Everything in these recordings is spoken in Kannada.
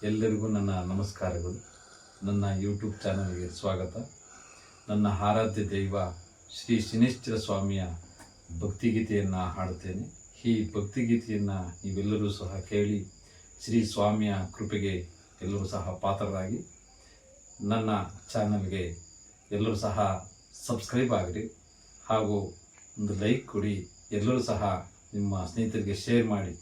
ಎಲ್ಲರಿಗೂ ನನ್ನ ನಮಸ್ಕಾರಗಳು. ನನ್ನ ಯೂಟ್ಯೂಬ್ ಚಾನಲ್ಗೆ ಸ್ವಾಗತ. ನನ್ನ ಆರಾಧ್ಯ ದೈವ ಶ್ರೀ ಶನೈಶ್ಚರ ಸ್ವಾಮಿಯ ಭಕ್ತಿಗೀತೆಯನ್ನು ಹಾಡುತ್ತೇನೆ. ಈ ಭಕ್ತಿಗೀತೆಯನ್ನು ನೀವೆಲ್ಲರೂ ಸಹ ಕೇಳಿ ಶ್ರೀ ಸ್ವಾಮಿಯ ಕೃಪೆಗೆ ಎಲ್ಲರೂ ಸಹ ಪಾತ್ರರಾಗಿ ನನ್ನ ಚಾನಲ್ಗೆ ಎಲ್ಲರೂ ಸಹ ಸಬ್ಸ್ಕ್ರೈಬ್ ಆಗಿರಿ ಹಾಗೂ ಒಂದು ಲೈಕ್ ಕೊಡಿ. ಎಲ್ಲರೂ ಸಹ ನಿಮ್ಮ ಸ್ನೇಹಿತರಿಗೆ ಶೇರ್ ಮಾಡಿ.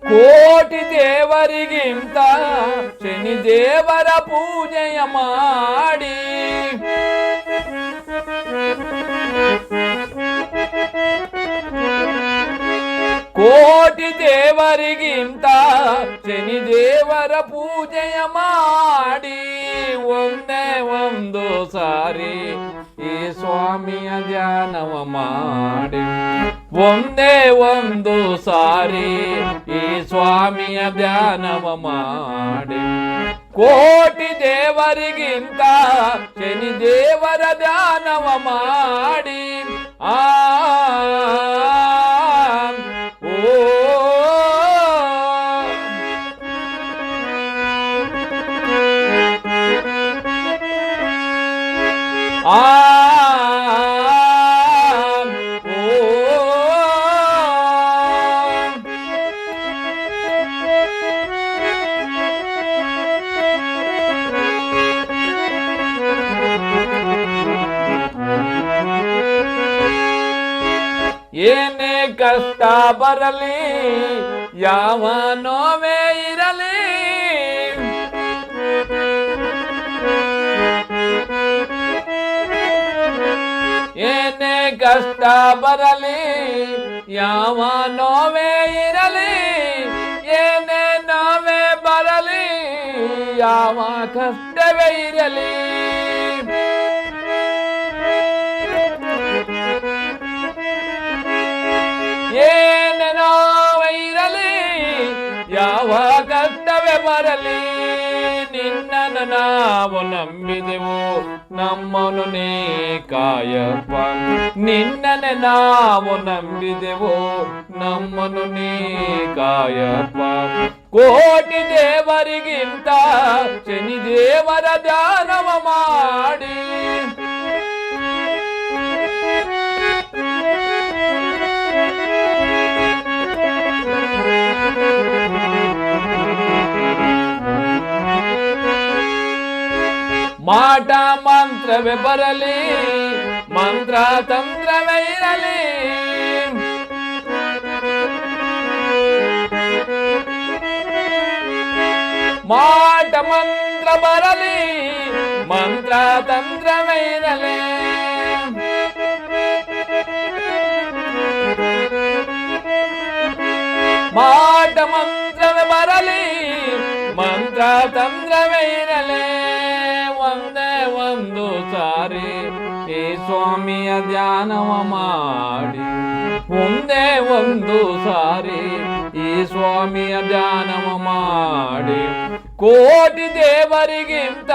ಕೋಟಿ ದೇವರಿಗಿಂತ ಶನಿ ದೇವರ ಪೂಜೆಯ ಮಾಡಿ ಕೋಟಿ ದೇವರಿಗಿಂತ ಶನಿ ದೇವರ ಪೂಜೆಯ ಮಾಡಿ ಒಂದೇ ಒಂದು ಸಾರಿ ಈ ಸ್ವಾಮಿಯ ಧ್ಯಾನವ ಮಾಡಿ ಒಂದೇ ಒಂದು ಸಾರಿ ಈ ಸ್ವಾಮಿಯ ಧ್ಯಾನವ ಮಾಡಿ ಕೋಟಿ ದೇವರಿಗಿಂತ ಶನಿ ದೇವರ ಧ್ಯಾನವ ಮಾಡಿ ಏನೇ ಕಷ್ಟ ಬರಲಿ ಯಾವ ನೋವೇ ಇರಲಿ ಏನೇ ಕಷ್ಟ ಬರಲಿ ಯಾವ ನೋವೇ ಇರಲಿ ಏನೇ ನೋವೇ ಬರಲಿ ಯಾವ ಕಷ್ಟವೇ ಇರಲಿ ಏನೇನೋ ಇರಲಿ ಯಾವ ಕಷ್ಟವೇ ಬರಲಿ ನಿನ್ನನ್ನು ನಾವು ನಂಬಿದೆವು ನಮ್ಮನು ನೀ ಕಾಯಪ್ಪ ನಿನ್ನನ್ನು ನಾವು ನಂಬಿದೆವು ನಮ್ಮನು ನೀ ಕಾಯಪ್ಪ ಕೋಟಿ ದೇವರಿಗಿಂತ ಶನಿ ದೇವರ ಧ್ಯಾನವ ಮಾಡಿ ಮಾಟ ಮಂತ್ರವೇ ಬರಲಿ ಮಂತ್ರ ತಂತ್ರವೇ ಇರಲಿ ಮಾಟ ಮಂತ್ರ ಬರಲಿ ಮಂತ್ರ ತಂತ್ರವೇ ಇರಲಿ ಮಾಟ ಮಂತ್ರವೇ ಬರಲಿ ಮಂತ್ರ ತಂತ್ರವೇ ಇರಲಿ ಒಂದೇ ಒಂದು ಸಾರಿ ಈ ಸ್ವಾಮಿಯ ಧ್ಯಾನವ ಮಾಡಿ ಒಂದೇ ಒಂದು ಸಾರಿ ಈ ಸ್ವಾಮಿಯ ಧ್ಯಾನವ ಮಾಡಿ ಕೋಟಿ ದೇವರಿಗಿಂತ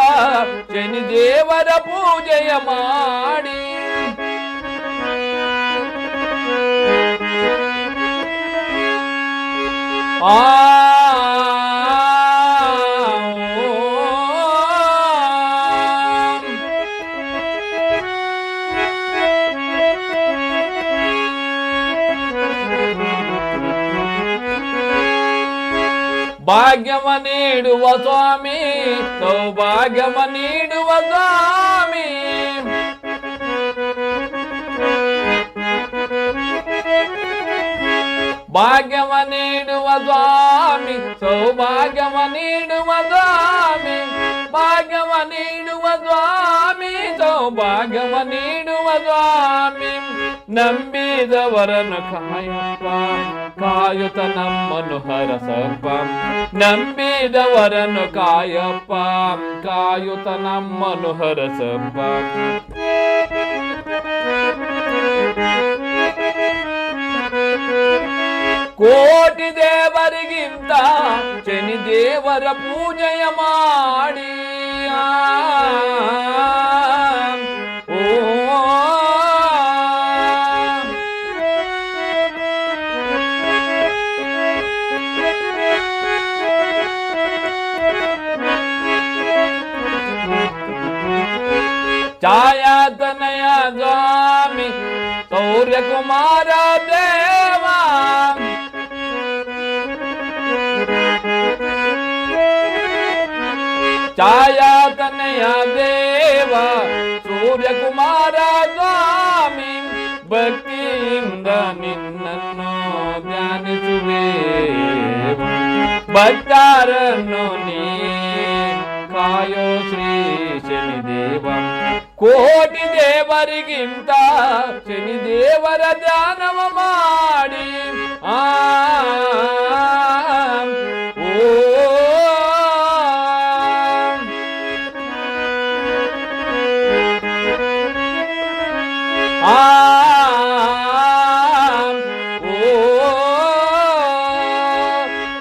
ಶನಿ ದೇವರ ಪೂಜೆಯ ಮಾಡಿ ಭಾಗ್ಯವ ನೀಡುವ ಸ್ವಾಮಿ ಸೌಭಾಗ್ಯವ ನೀಡುವ ಸ್ವಾಮಿ ಭಾಗ್ಯವ ನೀಡುವ ಸ್ವಾಮಿ ಸೌಭಾಗ್ಯವ ನೀಡುವ ಸ್ವಾಮಿ ಭಾಗ್ಯವ ನೀಡುವ ಸ್ವಾಮಿ ಸೌಭಾಗ್ಯವ ನೀಡುವ ಸ್ವಾಮಿ ನಂಬಿದವರನ್ನು ಕಾಯಪ್ಪ ಕಾಯುತ್ತ ನಮ್ಮನ್ನು ಹರಸಪ್ಪ ನಂಬಿದವರನ್ನು ಕಾಯಪ್ಪ ಕಾಯುತ್ತ ನಮ್ಮನ್ನು ಹರಸಪ್ಪ ಕೋಟಿ ದೇವರಿಗಿಂತ ಶನಿ ದೇವರ ಪೂಜೆಯ ಮಾಡಿ ಓ ಛಾಯಾತನಯ ಸ್ವಾಮಿ ಸೌರ್ಯಕುಮಾರ ದೇವ ಛಾಯಾತನಯ ದೇವ ಸೂರ್ಯಕುಮಾರ ಸ್ವಾಮಿ ಭಕ್ತಿಯಿಂದ ನಿನ್ನನ್ನು ಧ್ಯಾನಿಸುವೆ ಭಕ್ತರನ್ನು ನೀ ಕಾಯೋ ಶ್ರೀ ಶನಿದೇವ ಕೋಟಿ ದೇವರಿಗಿಂತ ಶನಿದೇವರ ಧ್ಯಾನವ ಮಾಡಿ ಆ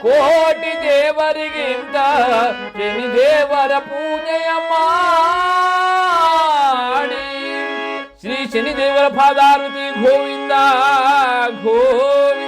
ಕೋಟಿ ದೇವರಿಗಿಂತ ಶನಿದೇವರ ಪೂಜೆಯ ಮಾಡಿ ಶ್ರೀ ಶನಿದೇವರ ಪಾದಾರತಿ ಗೋವಿಂದ ಗೋವಿಂದ.